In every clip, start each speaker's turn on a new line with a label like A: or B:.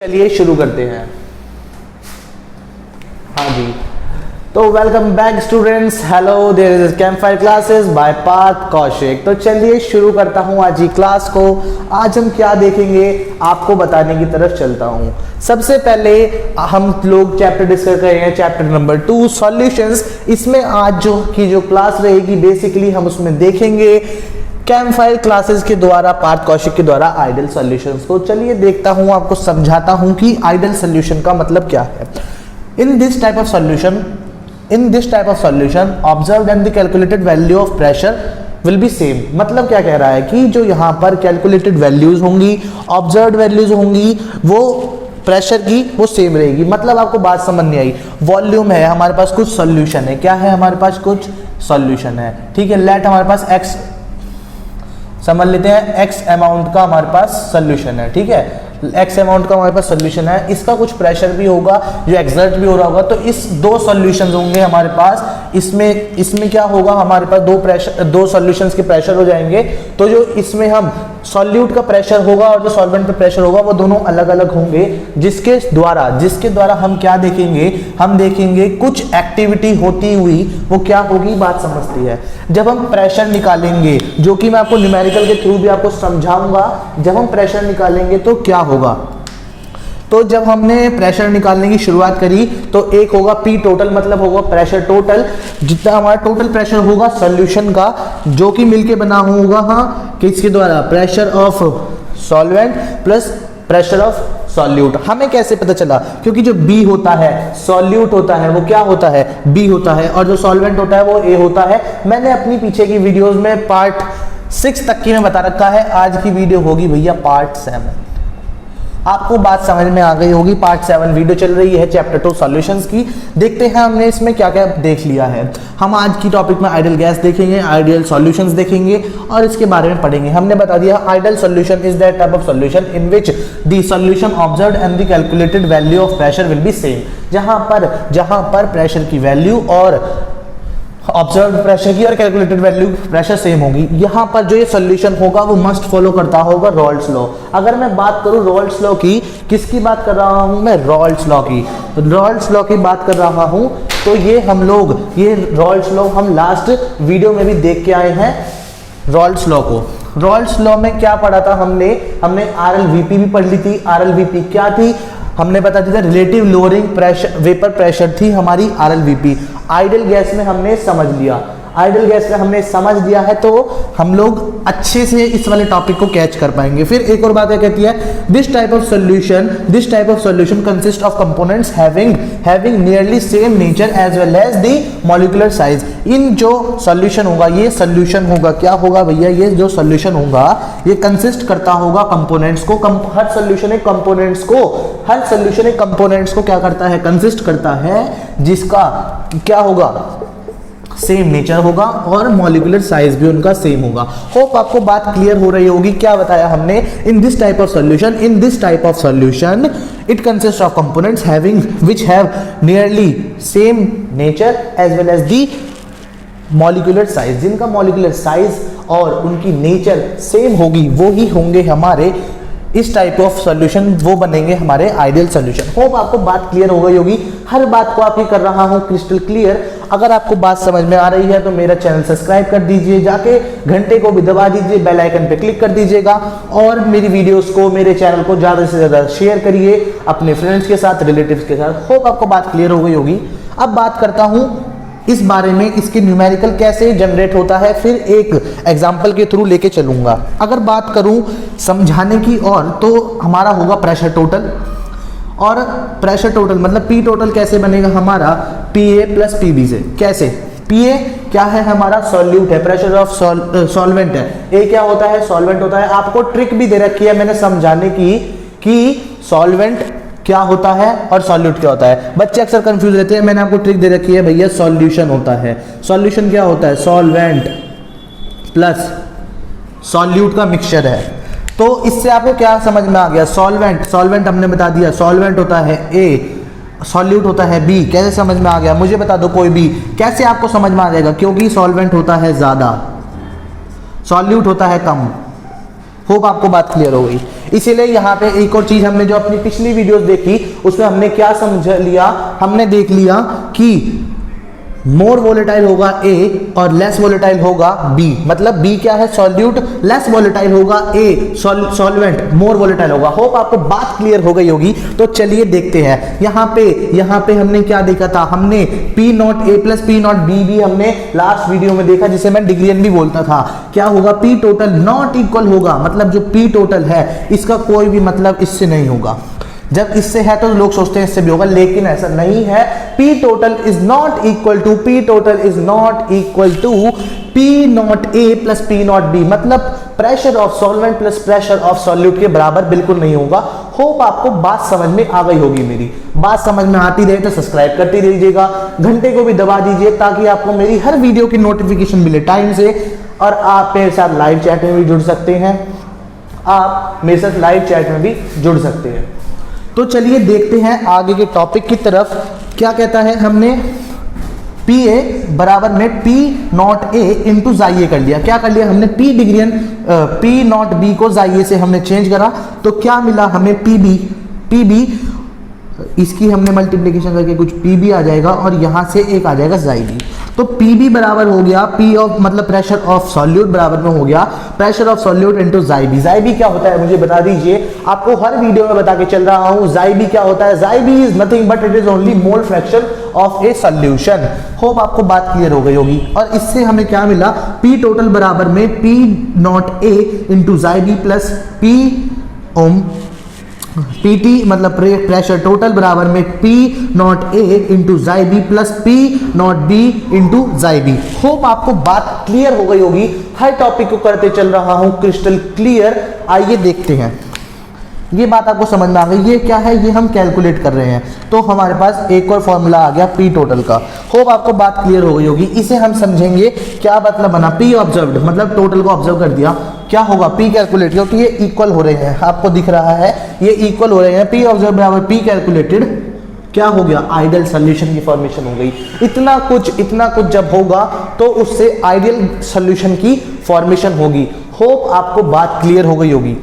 A: चलिए शुरू करते हैं। हाँ जी, तो welcome back students. Hello, there is campfire classes by Parth Kaushik. तो चलिए शुरू करता हूँ आज की क्लास को। आज हम क्या देखेंगे आपको बताने की तरफ चलता हूँ। सबसे पहले हम लोग चैप्टर डिस्कस करेंगे, चैप्टर नंबर 2 सॉल्यूशंस। इसमें आज जो क्लास रहेगी बेसिकली हम उसमें देखेंगे कैंपफायर क्लासेस के द्वारा, पार्थ कौशिक के द्वारा आइडियल सॉल्यूशंस को। चलिए देखता हूं, आपको समझाता हूं कि आइडियल सॉल्यूशन का मतलब क्या है। In this type of solution observed and the calculated value of pressure will be same. मतलब क्या कह रहा है कि जो यहाँ पर कैलकुलेटेड वैल्यूज होंगी, ऑब्जर्व्ड वैल्यूज होंगी, वो प्रेशर की वो सेम रहेगी। मतलब आपको बात समझ नहीं आई। वॉल्यूम है, हमारे पास कुछ सॉल्यूशन है। क्या है? हमारे पास कुछ सॉल्यूशन है। ठीक है, लेट हमारे पास एक्स समझ लेते हैं, एक्स अमाउंट का हमारे पास सोल्यूशन है। ठीक है, एक्स अमाउंट का हमारे पास सोल्यूशन है। इसका कुछ प्रेशर भी होगा जो एक्सर्ट भी हो रहा होगा। तो इस दो सॉल्यूशंस होंगे हमारे पास। इसमें क्या होगा, हमारे पास दो सॉल्यूशंस के प्रेशर हो जाएंगे। तो जो इसमें हम सॉल्यूट का प्रेशर होगा और जो सॉल्वेंट पे प्रेशर होगा वो दोनों अलग अलग होंगे। जिसके द्वारा हम क्या देखेंगे, हम देखेंगे कुछ एक्टिविटी होती हुई वो क्या होगी, बात समझती है। जब हम प्रेशर निकालेंगे, जो कि मैं आपको न्यूमेरिकल के थ्रू भी आपको समझाऊंगा, जब हम प्रेशर निकालेंगे तो क्या होगा। तो जब हमने प्रेशर निकालने की शुरुआत करी तो एक होगा पी टोटल, मतलब होगा प्रेशर टोटल, जितना हमारा टोटल प्रेशर होगा सॉल्यूशन का, जो कि मिलके बना होगा हाँ किसके द्वारा, pressure of solvent plus pressure of solute. हमें कैसे पता चला? क्योंकि जो बी होता है सॉल्यूट होता है वो क्या होता है, बी होता है, और जो सॉल्वेंट होता है वो ए होता है। मैंने अपनी पीछे की वीडियोस में पार्ट 6 तक की में बता रखा है। आज की वीडियो होगी भैया पार्ट 7। आपको बात समझ में आ गई होगी। पार्ट 7 वीडियो चल रही है चैप्टर 2 सॉल्यूशंस की। देखते हैं हमने इसमें क्या क्या देख लिया है। हम आज की टॉपिक में आइडियल गैस देखेंगे, आइडियल सॉल्यूशंस देखेंगे और इसके बारे में पढ़ेंगे। हमने बता दिया ideal solution is that type of solution in which the solution observed and the calculated value of pressure will be same. जहां पर प्रेशर की वैल्यू और ऑब्जर्व प्रेशर की और कैलकुलेटेड वैल्यू प्रेशर सेम होगी। यहाँ पर जो ये सोल्यूशन होगा वो मस्ट फॉलो करता होगा रॉल्स लॉ। अगर मैं बात करूँ रॉल्स लॉ की, किसकी बात कर रहा हूँ मैं, रॉल्स लॉ की। तो रॉल्स लॉ की बात कर रहा हूँ। तो ये रॉल्स लॉ हम लास्ट वीडियो में भी देख के आए हैं रॉल्स लॉ को। रॉल्स लॉ में क्या पढ़ा था हमने RLVP भी पढ़ ली थी। RLVP क्या थी हमने बता दिया था, relative lowering pressure, vapour pressure थी हमारी RLVP। आइडियल गैस में हमने समझ लिया है, तो हम लोग अच्छे से इस वाले टॉपिक को कैच कर पाएंगे। फिर एक और बात है, कहती है this type of solution consist of components having nearly same nature as well as the molecular size. इन जो सॉल्यूशन होगा, ये सॉल्यूशन होगा, क्या होगा भैया, ये जो सॉल्यूशन होगा ये कंसिस्ट करता होगा कंपोनेंट्स को। हर सॉल्यूशन एक कंपोनेंट्स को क्या करता है, कंसिस्ट करता है, जिसका क्या होगा, सेम नेचर होगा और मॉलिक्यूलर साइज भी उनका सेम होगा। होप आपको बात क्लियर हो रही होगी। क्या बताया हमने, in this type of solution it consist of components which have nearly same nature as well as the molecular size। जिनका मॉलिक्यूलर साइज और उनकी नेचर सेम होगी वो ही होंगे हमारे इस टाइप ऑफ सॉल्यूशन, वो बनेंगे हमारे आइडियल सॉल्यूशन। होप आपको बात क्लियर हो गई होगी। हर बात को आपकी कर रहा हूं क्रिस्टल क्लियर। अगर आपको बात समझ में आ रही है तो मेरा चैनल सब्सक्राइब कर दीजिए, जाके घंटे को भी दबा दीजिए, बेल आइकन पे क्लिक कर दीजिएगा और मेरी वीडियोस को, मेरे चैनल को ज्यादा से ज्यादा शेयर करिए अपने फ्रेंड्स के साथ, रिलेटिव्स के साथ। होप आपको बात क्लियर हो गई होगी। अब बात करता हूं इस बारे में, इसके न्यूमेरिकल कैसे जनरेट होता है, फिर एक एग्जांपल के थ्रू लेके चलूंगा। अगर बात करूं समझाने की और, तो हमारा होगा प्रेशर टोटल, और प्रेशर टोटल मतलब पी टोटल कैसे बनेगा हमारा, PA प्लस PB से। कैसे, PA क्या है हमारा, सॉल्यूट है, प्रेशर ऑफ सॉल्वेंट है। A क्या होता है, सॉल्वेंट होता है। आपको ट्रिक भी दे रखी है मैंने समझाने की कि सॉल्वेंट क्या होता है और सॉल्यूट क्या होता है। बच्चे अक्सर कंफ्यूज रहते हैं। मैंने आपको ट्रिक दे रखी है भैया, सॉल्यूशन होता है, सॉल्यूशन क्या होता है, सॉल्वेंट प्लस सॉल्यूट का मिक्सचर है। तो इससे आपको क्या समझ में आ गया, सॉल्वेंट हमने बता दिया, सॉल्वेंट होता है A, सॉल्यूट होता है B। कैसे समझ में आ गया, मुझे बता दो कोई भी, कैसे आपको समझ में आ जाएगा, क्योंकि सॉल्वेंट होता है ज्यादा, सॉल्यूट होता है कम। होप आपको बात क्लियर हो गई। इसीलिए यहाँ पे एक और चीज हमने जो अपनी पिछली वीडियोस देखी उसमें हमने क्या समझ लिया, हमने देख लिया कि मोर वोलेटाइल होगा A और लेस वोलेटाइल होगा B। मतलब B क्या है, सॉल्यूट, लेस वोलेटाइल होगा A, सॉल्वेंट मोर वोलेटाइल होगा। होप आपको बात क्लियर हो गई होगी। तो चलिए देखते हैं यहाँ पे हमने क्या देखा था, हमने P not A plus P not B भी हमने लास्ट वीडियो में देखा, जिसे मैं डिग्रियन भी बोलता था। क्या होगा, P टोटल नॉट इक्वल होगा, मतलब जो P टोटल है इसका कोई भी मतलब इससे नहीं होगा। जब इससे है तो लोग सोचते हैं इससे भी होगा, लेकिन ऐसा नहीं है। P total is not equal to P not A plus P not B, मतलब pressure of solvent plus pressure of solute के बराबर बिल्कुल नहीं होगा। होप आपको बात समझ में आ गई होगी। मेरी बात समझ में आती रहे तो सब्सक्राइब करते रहिएगा, घंटे को भी दबा दीजिए ताकि आपको मेरी हर वीडियो की नोटिफिकेशन मिले टाइम से। और आप मेरे साथ लाइव चैट में भी जुड़ सकते हैं, आप मेरे साथ लाइव चैट में भी जुड़ सकते हैं। तो चलिए देखते हैं आगे के टॉपिक की तरफ। क्या कहता है, हमने पी ए बराबर में P नॉट A इंटू जाइए कर लिया। क्या कर लिया हमने, P डिग्रियन P नॉट B को जाइए से हमने चेंज करा, तो क्या मिला हमें PB, इसकी हमने मल्टीप्लिकेशन करके कुछ PB आ जाएगा और यहां से एक आ जाएगा जाइए। तो PB बराबर हो गया P ऑफ मतलब प्रेशर ऑफ सॉल्यूट बराबर में हो गया प्रेशर ऑफ सॉल्यूट इनटू जाइबी। जाइबी क्या होता है मुझे बता दीजिए, आपको हर वीडियो में बता के चल रहा हूं। जाइबी क्या होता है, xi B is nothing but it is only mole fraction of a solution. Hope आपको बात क्लियर हो गई होगी। और इससे हमें क्या मिला, P टोटल बराबर में P not A into xi B plus P ओम PT मतलब प्रेशर टोटल बराबर में P not A into xi B plus P not B into xi B. Hope आपको बात क्लियर हो गई होगी। हर टॉपिक को करते चल रहा हूं क्रिस्टल क्लियर। आइए देखते हैं, ये बात आपको समझ में आ गई। ये क्या है, ये हम कैलकुलेट कर रहे हैं, तो हमारे पास एक और फॉर्मूला आ गया P टोटल का। होप आपको बात क्लियर हो गई होगी। इसे हम समझेंगे क्या मतलब बना, P ऑब्जर्व्ड मतलब टोटल को ऑब्जर्व कर दिया, क्या होगा P कैलकुलेट, क्योंकि ये इक्वल हो रहे हैं, आपको दिख रहा है ये इक्वल हो रहे हैं। P ऑब्जर्व बराबर P कैलकुलेटेड, क्या हो गया, आइडियल सॉल्यूशन की फॉर्मेशन हो गई। इतना कुछ जब होगा तो उससे आइडियल सॉल्यूशन की फॉर्मेशन होगी। होप आपको बात क्लियर हो गई होगी।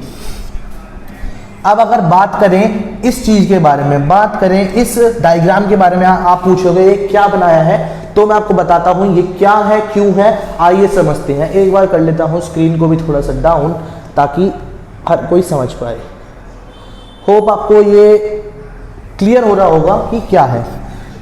A: अब अगर बात करें इस चीज के बारे में, बात करें इस डायग्राम के बारे में, आप पूछोगे ये क्या बनाया है, तो मैं आपको बताता हूं ये क्या है, क्यों है। आइए समझते हैं। एक बार कर लेता हूं स्क्रीन को भी थोड़ा सा डाउन ताकि हर कोई समझ पाए। होप आपको ये क्लियर हो रहा होगा कि क्या है।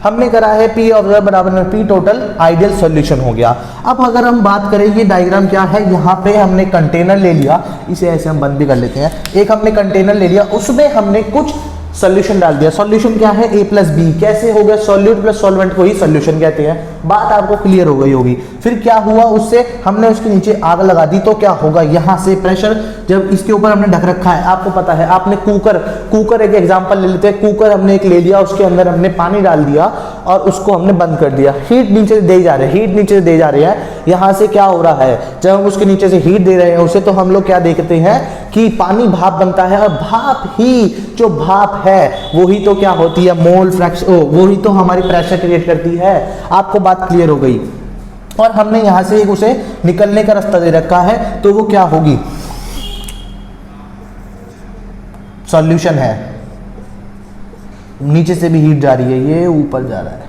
A: हमने करा है P ऑब्जर्व बराबर में P टोटल, आइडियल सॉल्यूशन हो गया। अब अगर हम बात करें ये डायग्राम क्या है, यहाँ पे हमने कंटेनर ले लिया, इसे ऐसे हम बंद भी कर लेते हैं। एक हमने कंटेनर ले लिया, उसमें हमने कुछ सॉल्यूशन डाल दिया। सॉल्यूशन क्या है, A प्लस बी। कैसे हो गया, सॉल्यूट प्लस सॉल्वेंट को ही सॉल्यूशन कहते हैं। बात आपको क्लियर हो गई होगी। फिर क्या हुआ, उससे हमने उसके नीचे आग लगा दी, तो क्या होगा, यहाँ से प्रेशर, जब इसके ऊपर हमने ढक रखा है, आपको पता है, आपने कुकर एक एग्जांपल ले लेते हैं। कुकर हमने एक ले लिया, उसके अंदर हमने पानी डाल दिया और उसको हमने बंद कर दिया। हीट नीचे से दे जा रहे हैं, यहाँ से क्या हो रहा है, जब हम उसके नीचे से हीट दे रहे हैं उसे, तो हम लोग क्या देखते हैं कि पानी भाप बनता है, और भाप ही जो भाप है वही तो क्या होती है, मोल फ्रैक्शन, वही तो हमारी प्रेशर क्रिएट करती है। आपको बात क्लियर हो गई। और हमने यहां से एक उसे निकलने का रास्ता दे रखा है, तो वो क्या होगी, सॉल्यूशन है। नीचे से भी हीट जा रही है, ये ऊपर जा रहा है,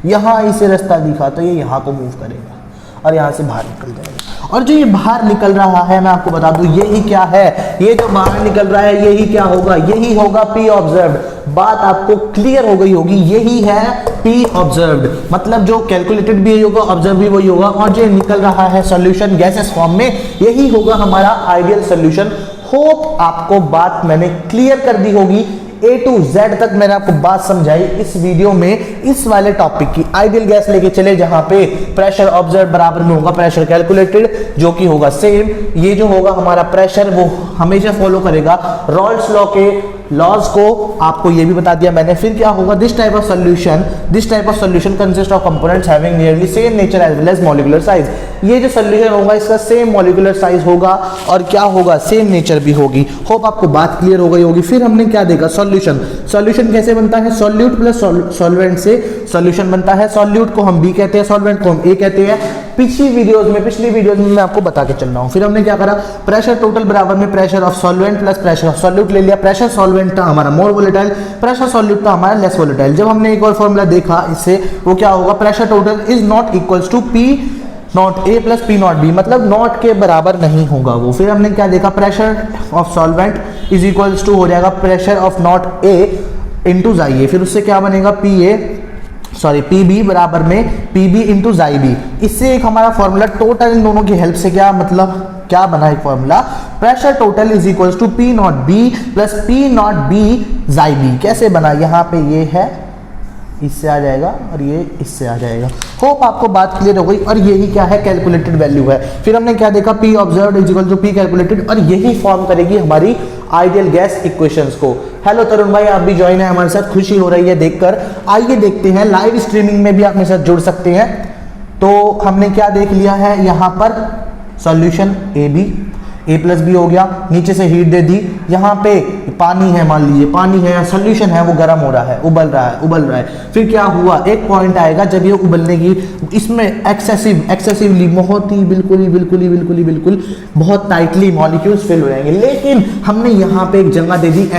A: यहां इसे रास्ता दिखा तो ये यहां को मूव करेगा और यहां से बाहर निकल जाएगा। और जो ये बाहर निकल रहा है, मैं आपको बता दूं, यही क्या है, ये जो बाहर निकल रहा है यही क्या होगा, यही होगा P ऑब्जर्व्ड। बात आपको क्लियर हो गई होगी, यही है P ऑब्जर्व्ड। मतलब जो कैलकुलेटेड भी यही होगा, ऑब्जर्व भी वही होगा, और जो निकल रहा है सॉल्यूशन गैसेस फॉर्म में, यही होगा हमारा आइडियल सॉल्यूशन। होप आपको बात मैंने क्लियर कर दी होगी। A to Z तक मैंने आपको बात समझाई इस वीडियो में, इस वाले टॉपिक की। आइडियल गैस लेके चले जहां पे प्रेशर ऑब्जर्व बराबर में होगा प्रेशर कैलकुलेटेड, जो कि होगा सेम। ये जो होगा हमारा प्रेशर, वो हमेशा फॉलो करेगा रॉल्स लॉ के लॉज को, आपको ये भी बता दिया मैंने। फिर क्या होगा, this type of solution consist of components having nearly same nature as well as molecular size. ये जो सॉल्यूशन होगा इसका सेम मॉलिक्यूलर साइज होगा, और क्या होगा, सेम नेचर भी होगी। होप आपको बात क्लियर हो गई होगी। फिर हमने क्या देखा, सॉल्यूशन कैसे बनता है, सॉल्यूट प्लस सॉल्वेंट से सॉल्यूशन बनता है। सॉल्यूट को हम B कहते हैं, सॉल्वेंट को हम A कहते हैं। पिछली वीडियोस में मैं आपको बता के चल रहा हूँ। फिर हमने क्या करा, प्रेशर टोटल बराबर में pressure of solvent plus pressure of solute ले लिया। प्रेशर सॉल्वेंट था हमारा मोर वोलेटाइल, प्रेशर सॉल्यूट था हमारा लेस वोलेटाइल। जब हमने एक और फॉर्मूला देखा इससे, वो क्या होगा, pressure total is not equals to P not A plus P not B, मतलब नॉट के बराबर नहीं होगा वो। फिर हमने क्या देखा, pressure of solvent is equals to हो जाएगा pressure of not A into जाई ए। फिर उससे क्या बनेगा, पी बी बराबर में पी बी इंटू जाई बी। इससे एक हमारा फॉर्मूला टोटल, इन दोनों की हेल्प से क्या मतलब क्या बना एक formula, pressure total is equals to P not B plus P not B जाई बी। कैसे बना, यहाँ पे ये है, इससे आ जाएगा और ये इससे आ जाएगा। होप आपको बात क्लियर हो गई। और यही क्या है, कैलकुलेटेड वैल्यू है। फिर हमने क्या देखा, P observed is equal to P calculated, और यही फॉर्म करेगी हमारी आइडियल गैस इक्वेशंस को। हेलो तरुण भाई, आप भी ज्वाइन है हमारे साथ, खुशी हो रही है देखकर। आइए देखते हैं, लाइव स्ट्रीमिंग में भी आप मेरे साथ जुड़ सकते हैं। तो हमने क्या देख लिया है यहाँ पर, सॉल्यूशन ए प्लस बी हो गया, नीचे से हीट दे दी, यहाँ पे पानी है, मान लीजिए पानी है, सॉल्यूशन है, वो गर्म हो रहा है, उबल रहा है। फिर क्या हुआ, एक पॉइंट आएगा जब ये उबलने की, इसमें एक्सेसिवली बहुत ही बिल्कुल बहुत टाइटली मॉलिक्यूल्स फिल हो जाएंगे। लेकिन हमने यहाँ पे एक जगह दे दी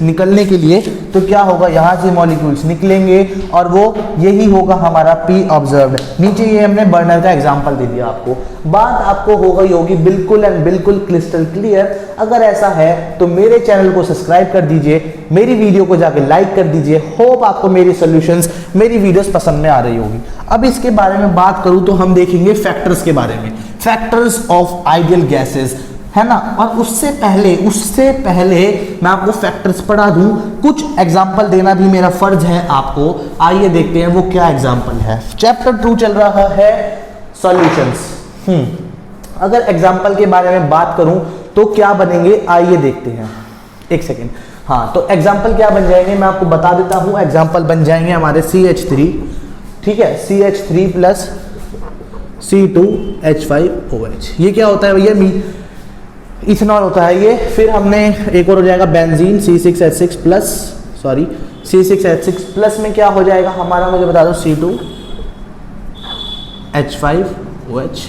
A: निकलने के लिए, तो क्या होगा, यहाँ से मॉलिक्यूल्स निकलेंगे और वो यही होगा हमारा पी ऑब्जर्व्ड। नीचे ये हमने बर्नर का एग्जाम्पल दे दिया आपको। बात आपको हो गई होगी बिल्कुल एंड बिल्कुल क्रिस्टल क्लियर। अगर ऐसा है तो मेरे चैनल को सब्सक्राइब कर दीजिए, मेरी वीडियो को जाके लाइक कर दीजिए। होप आपको मेरी सॉल्यूशंस, मेरी वीडियोस पसंद में आ रही होगी। अब इसके बारे में बात करूं तो हम देखेंगे फैक्टर्स के बारे में, फैक्टर्स ऑफ आइडियल गैसेस, है ना। और उससे पहले मैं आपको फैक्टर्स पढ़ा दूं, कुछ एग्जाम्पल देना भी मेरा फर्ज है आपको। आइए देखते हैं वो क्या एग्जाम्पल है। चैप्टर 2 चल रहा है सॉल्यूशंस। अगर एग्जाम्पल के बारे में बात करूं तो क्या बनेंगे, आइए देखते हैं। एक सेकेंड, हाँ, तो एग्जाम्पल क्या बन जाएंगे मैं आपको बता देता हूं। एग्जाम्पल बन जाएंगे हमारे CH3, ठीक है, CH3 प्लस C2H5OH। ये क्या होता है भैया, इथेनॉल होता है ये। फिर हमने एक और हो जाएगा benzene, C6H6 plus, sorry C6H6 plus में क्या हो जाएगा हमारा, मुझे बता दो, C2H5OH।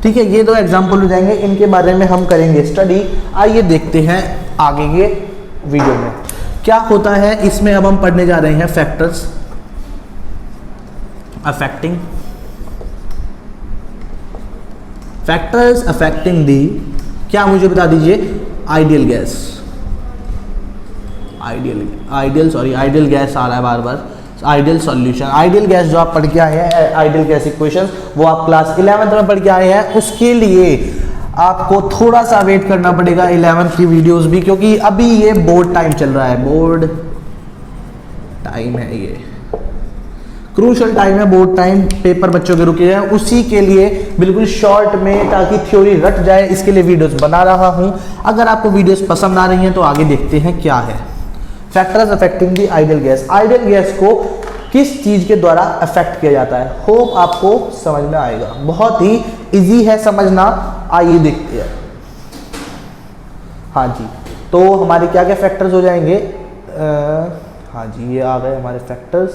A: ठीक है, ये दो एग्जाम्पल हो जाएंगे, इनके बारे में हम करेंगे स्टडी। आइए देखते हैं आगे के वीडियो में क्या होता है। इसमें अब हम पढ़ने जा रहे हैं फैक्टर्स अफेक्टिंग दी, क्या मुझे बता दीजिए, आइडियल गैस, आइडियल गैस आ रहा है बार बार, आइडियल सॉल्यूशन। आइडियल गैस जो आप पढ़ के आए हैं, आइडियल गैस इक्वेशंस, वो आप क्लास 11th में पढ़ के आए हैं। उसके लिए आपको थोड़ा सा वेट करना पड़ेगा 11th की वीडियोस भी, क्योंकि अभी ये बोर्ड टाइम चल रहा है, बोर्ड टाइम है, ये क्रूशल टाइम है, बोर्ड टाइम, पेपर बच्चों के रुके हैं, उसी के लिए बिल्कुल शॉर्ट में, ताकि थ्योरी रट जाए, इसके लिए वीडियोस बना रहा हूं। अगर आपको वीडियोस पसंद आ रही हैं तो आगे देखते हैं क्या है। Factors affecting the ideal gas, ideal gas को किस चीज के द्वारा अफेक्ट किया जाता है, होप आपको समझ में आएगा। बहुत ही इजी है समझना, आइए देखते हैं। हाँ जी, तो हमारे क्या क्या फैक्टर्स हो जाएंगे, हाँ जी, ये आ गए हमारे फैक्टर्स।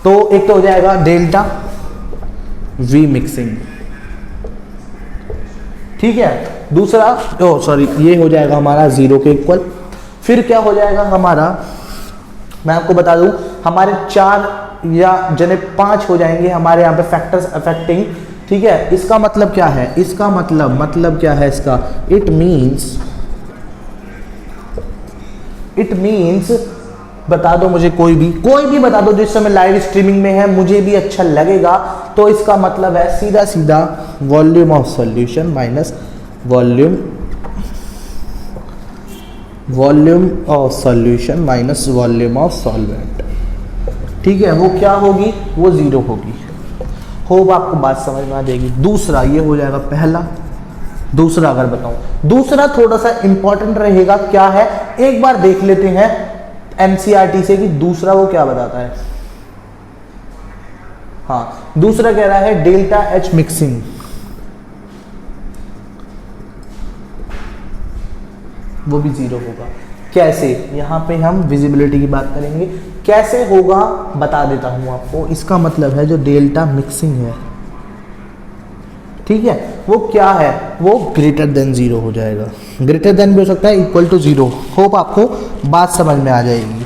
A: तो एक तो हो जाएगा डेल्टा वी मिक्सिंग, ठीक है। दूसरा, ये हो जाएगा हमारा 0 के इक्वल। फिर क्या हो जाएगा हमारा, मैं आपको बता दूं, हमारे 4 या जने 5 हो जाएंगे हमारे यहाँ पे फैक्टर्स अफेक्टिंग, ठीक है। इसका मतलब क्या है, इसका मतलब क्या है इसका, इट मीन्स बता दो मुझे, कोई भी बता दो जिस समय लाइव स्ट्रीमिंग में है, मुझे भी अच्छा लगेगा। तो इसका मतलब है सीधा volume of solution minus volume of solution minus volume of solvent, ठीक है। वो क्या होगी, वो 0 होगी। होप आपको बात समझ में आ जाएगी। दूसरा, ये हो जाएगा पहला। दूसरा अगर बताऊं, दूसरा थोड़ा सा इंपॉर्टेंट रहेगा, क्या है, एक बार देख लेते हैं एनसीईआरटी से कि दूसरा वो क्या बताता है। हाँ, दूसरा कह रहा है डेल्टा एच मिक्सिंग, वो भी 0 होगा। कैसे, यहां पे हम विजिबिलिटी की बात करेंगे, कैसे होगा बता देता हूं आपको। इसका मतलब है जो डेल्टा मिक्सिंग है, ठीक है, वो क्या है, वो ग्रेटर देन 0 हो जाएगा। ग्रेटर देन भी हो सकता है, इक्वल टू 0। होप आपको बात समझ में आ जाएगी।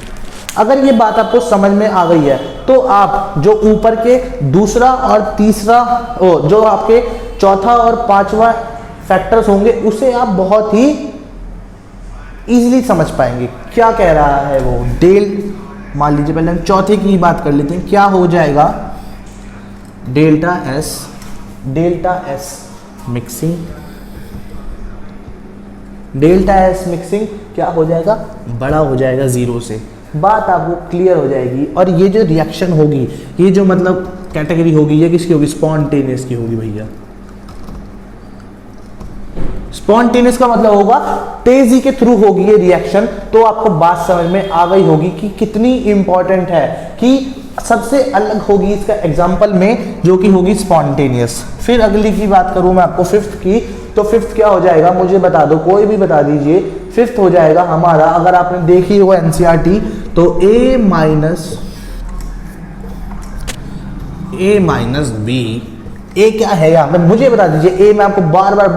A: अगर ये बात आपको समझ में आ गई है तो आप जो ऊपर के दूसरा और तीसरा जो आपके चौथा और पांचवा फैक्टर्स होंगे उसे आप बहुत ही इजीली समझ पाएंगे। क्या कह रहा है वो, डेल, मान लीजिए पहले हम चौथे की बात कर लेते हैं। क्या हो जाएगा, delta S mixing, delta S mixing क्या हो जाएगा, बड़ा हो जाएगा 0 से। बात आपको क्लियर हो जाएगी। और ये जो रिएक्शन होगी, ये जो मतलब कैटेगरी होगी, ये किसकी होगी, स्पॉन्टेनियस की होगी भैया। स्पॉन्टेनियस का मतलब होगा तेजी के थ्रू होगी ये रिएक्शन। तो आपको बात समझ में आ गई होगी कि कितनी इंपॉर्टेंट है, कि सबसे अलग होगी इसका एग्जांपल में, जो कि होगी स्पॉन्टेनियस। फिर अगली की बात करूं मैं आपको फिफ्थ की, तो फिफ्थ क्या हो जाएगा, मुझे बता दो, कोई भी बता दीजिए। फिफ्थ हो जाएगा हमारा, अगर आपने देखी हो एनसीईआरटी, तो ए माइनस बी। ए क्या है यहाँ पे मुझे बता दीजिए। ए मैं आपको बार बार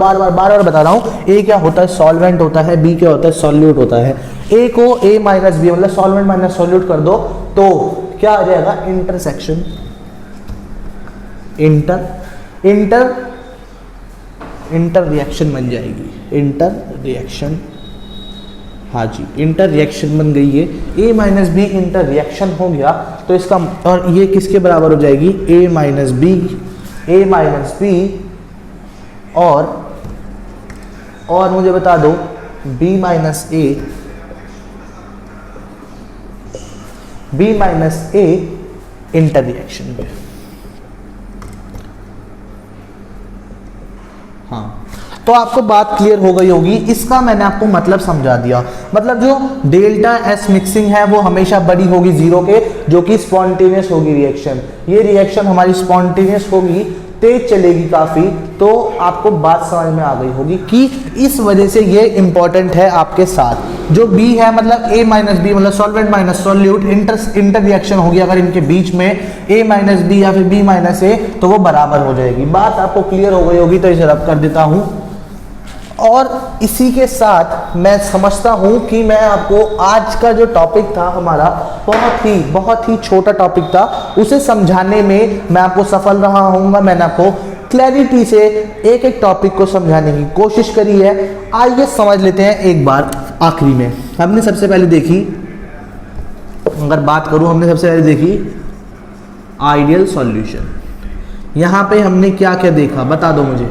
A: बता रहा हूँ। ए क्या होता है, सॉल्वेंट होता है। बी क्या होता है, सॉल्यूट होता है। ए को ए माइनस बी मतलब सॉल्वेंट माइनस सॉल्यूट कर दो तो क्या आ जाएगा, इंटरसेक्शन, इंटर रिएक्शन बन जाएगी। इंटर रिएक्शन, हाँ जी, इंटर रिएक्शन बन गई है। ए माइनस बी इंटर रिएक्शन हो गया तो इसका, और ये किसके बराबर हो जाएगी, ए माइनस बी और मुझे बता दो B minus A inter reaction पे। हाँ, तो आपको बात क्लियर हो गई होगी। इसका मैंने आपको मतलब समझा दिया। मतलब जो डेल्टा एस मिक्सिंग है वो हमेशा बड़ी होगी 0 के, जो कि स्पॉन्टेनियस होगी रिएक्शन। ये रिएक्शन हमारी स्पॉन्टेनियस होगी, तेज चलेगी काफी। तो आपको बात समझ में आ गई होगी कि इस वजह से ये इंपॉर्टेंट है आपके साथ। जो बी है मतलब ए माइनस बी मतलब solvent minus solute, inter reaction होगी अगर इनके बीच में ए माइनस बी या फिर बी माइनस ए, तो वो बराबर हो जाएगी। बात आपको क्लियर हो गई होगी, तो इसे रब कर देता हूं। और इसी के साथ मैं समझता हूं कि मैं आपको आज का जो टॉपिक था हमारा बहुत ही छोटा टॉपिक था, उसे समझाने में मैं आपको सफल रहा हूँ। मैंने आपको क्लैरिटी से एक एक टॉपिक को समझाने की कोशिश करी है। आइए समझ लेते हैं एक बार। आखिरी में हमने सबसे पहले देखी, अगर बात करूं, हमने सबसे पहले देखी आइडियल सॉल्यूशन। यहां पे हमने क्या क्या देखा, बता दो मुझे।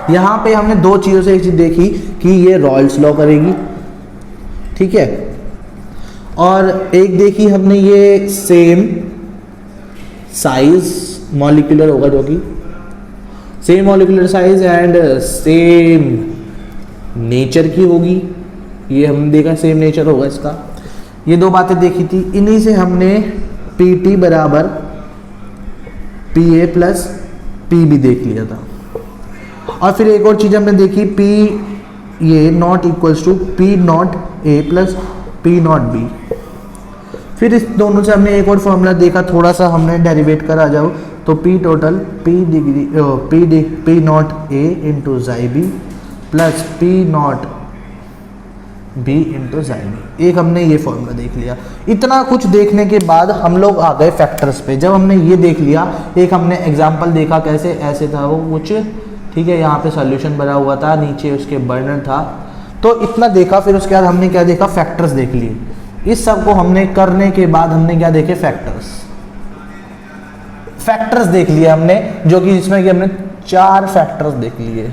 A: यहाँ पे हमने दो चीज़ों से एक चीज़ देखी कि ये रॉल्स लॉ करेगी, ठीक है, और एक देखी हमने ये सेम साइज मॉलिक्यूलर होगा, जो कि same molecular size and same nature की होगी। ये हमने देखा सेम नेचर होगा इसका। ये दो बातें देखी थी। इन्हीं से हमने PT बराबर PA प्लस PB देख लिया था। और फिर एक और चीज़ हमने देखी, P ये not equals to P not A plus P not B। फिर इस दोनों से हमने एक और फॉर्मूला देखा, थोड़ा सा हमने डेरिवेट करा जाओ, तो P total P not A into जाई B plus P not B into जाई B। एक हमने ये फॉर्मूला देख लिया। इतना कुछ देखने के बाद हम लोग आ गए फैक्टर्स पे। जब हमने ये देख लिया, एक हमने एग्जाम्पल देखा, कैसे ऐसे था वो कुछ, ठीक है, यहाँ पे सॉल्यूशन भरा हुआ था, नीचे उसके बर्नर था, तो इतना देखा। फिर उसके बाद हमने क्या देखा, फैक्टर्स देख लिए। इस सब को हमने करने के बाद हमने क्या देखे, फैक्टर्स देख लिए हमने, जो कि इसमें कि हमने 4 फैक्टर्स देख लिए।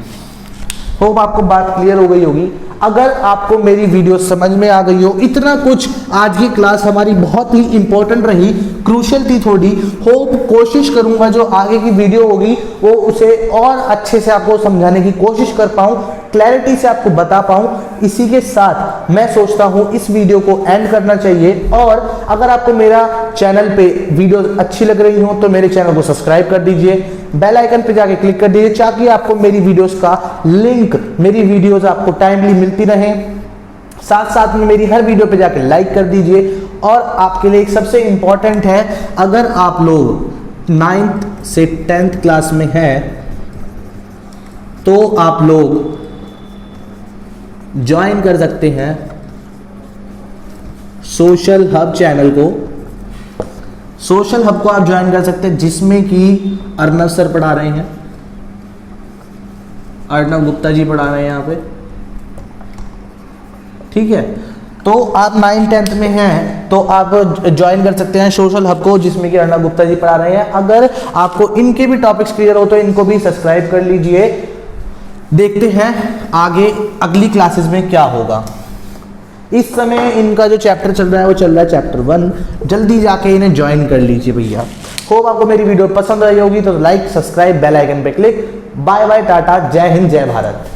A: होप आपको बात क्लियर हो गई होगी। अगर आपको मेरी वीडियो समझ में आ गई हो, इतना कुछ आज की क्लास हमारी बहुत ही इंपॉर्टेंट रही, क्रूशियल थी थोड़ी। होप कोशिश करूंगा जो आगे की वीडियो होगी वो उसे और अच्छे से आपको समझाने की कोशिश कर पाऊं, क्लैरिटी से आपको बता पाऊं। इसी के साथ मैं सोचता हूं इस वीडियो को एंड करना चाहिए। और अगर आपको मेरा चैनल पे वीडियो अच्छी लग रही हो तो मेरे चैनल को सब्सक्राइब कर दीजिए, बेल आइकन पे जाके क्लिक कर दीजिए, ताकि आपको मेरी वीडियोस का लिंक, मेरी वीडियोस आपको टाइमली मिलती रहे। साथ साथ में मेरी हर वीडियो पे जाके लाइक कर दीजिए। और आपके लिए एक सबसे इंपॉर्टेंट है, अगर आप लोग 9th से 10th क्लास में हैं तो आप लोग ज्वाइन कर सकते हैं सोशल हब चैनल को। सोशल हब को आप ज्वाइन कर सकते हैं, जिसमें कि अर्नव सर पढ़ा रहे हैं, अर्नव गुप्ता जी पढ़ा रहे हैं यहाँ पे, ठीक है। तो आप 9th-10th में हैं तो आप ज्वाइन कर सकते हैं सोशल हब को, जिसमें कि अर्नव गुप्ता जी पढ़ा रहे हैं। अगर आपको इनके भी टॉपिक्स क्लियर हो तो इनको भी सब्सक्राइब कर लीजिए। देखते हैं आगे अगली क्लासेस में क्या होगा। इस समय इनका जो चैप्टर चल रहा है वो चल रहा है चैप्टर 1। जल्दी जाके इन्हें ज्वाइन कर लीजिए भैया। होप आपको मेरी वीडियो पसंद आई होगी, तो लाइक, सब्सक्राइब, बेल आइकन पे क्लिक। बाय बाय, टाटा, जय हिंद, जय भारत।